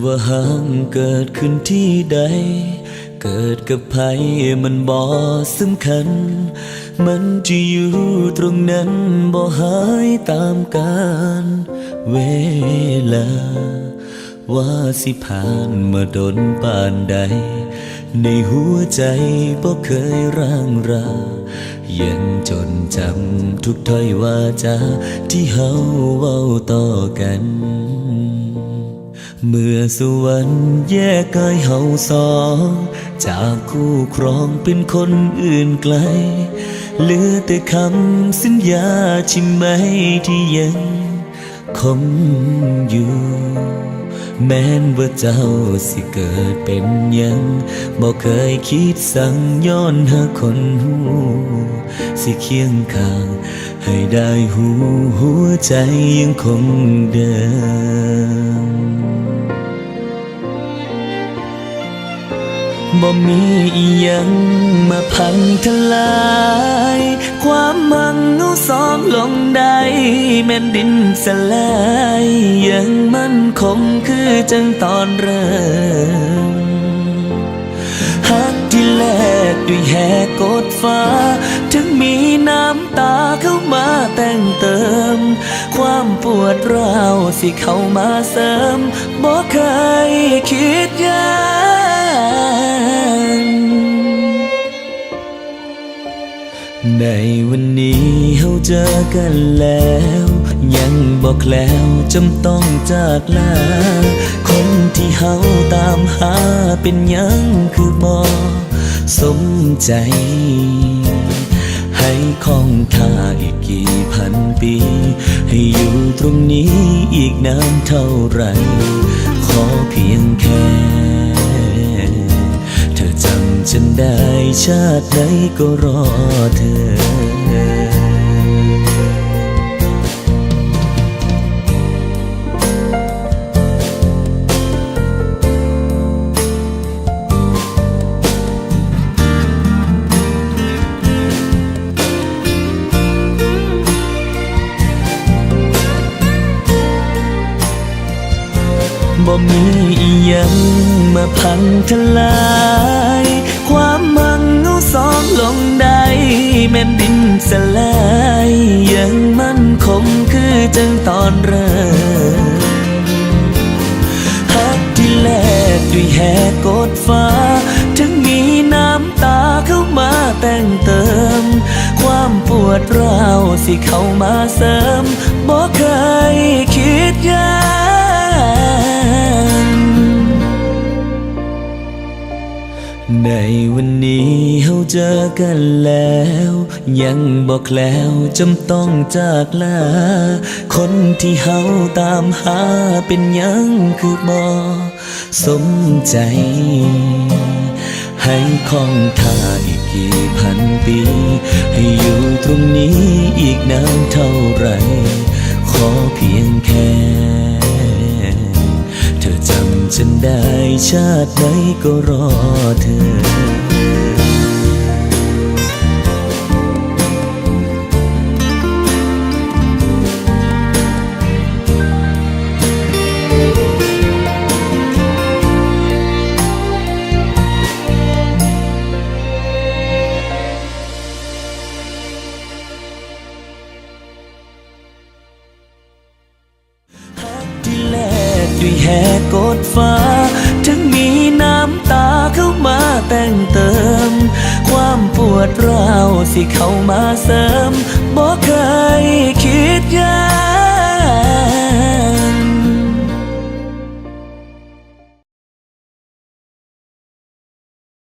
ว่าห่างเกิดขึ้นที่ใดเกิดกับใครมันบ่สำคัญมันจะอยู่ตรงนั้นบ่หายตามกาลเวลาว่าสิผ่านมาดนปานใดในหัวใจบ่เคยร่างรายังจดจำทุกถ้อยวาจาที่เฮาเว้าต่อกันเมื่อสวรรค์แยกกายเฮาสองจากคู่ครองเป็นคนอื่นไกลเหลือแต่คำสัญญาใช่ไหมที่ยังคงอยู่แม้นว่าเจ้าสิเกิดเป็นยังบ่เคยคิดสั่งย้อนหาคนหูสิเคียงข้างให้ได้หูหัวใจยังคงเดิมบ่มีอีหยังมาพังทลายความมั่งเอาสองลงได้แม่นดินสลายยังมั่นคงคือจังตอนเริ่มฮักที่แลกด้วยแหกกดฟ้าถึงมีน้ำตาเข้ามาแต่งเติมความปวดร้าวสิเข้ามาเสริมบ่เคยคิดยานในวันนี้เฮาเจอกันแล้วยังบอกแล้วจำต้องจากลาคนที่เฮาตามหาเป็นยังคือบ่สมใจให้คงท่าอีกกี่พันปีให้อยู่ตรงนี้อีกนานเท่าไรขอเพียงแค่เธอจำฉันได้ชาติไหนก็รอเธอบ่มีอีหยังมาพังทลายความมั่งเอาสองลงได้แม่นดินสลายยังมั่นคงคือจังตอนเริ่มฮักที่แลกด้วยแหกกดฟ้าถึงมีน้ำตาเข้ามาแต่งเติมความปวดร้าวสิเข้ามาเสริมบ่เคยคิดยานในวันนี้เฮาเจอกันแล้วยังบอกแล้วจำต้องจากลาคนที่เฮาตามหาเป็นยังคือบ่สมใจให้คงท่าอีกกี่พันปีให้อยู่ตรงนี้อีกนานเท่าไรขอเพียงแค่เธอจำฉันได้ชาติไหนก็รอเธอด้วยแหกกดฟ้าถึงมีน้ำตาเข้ามาแต่งเติมความปวดร้าวสิเข้ามาเสริมบ่เคยคิดยา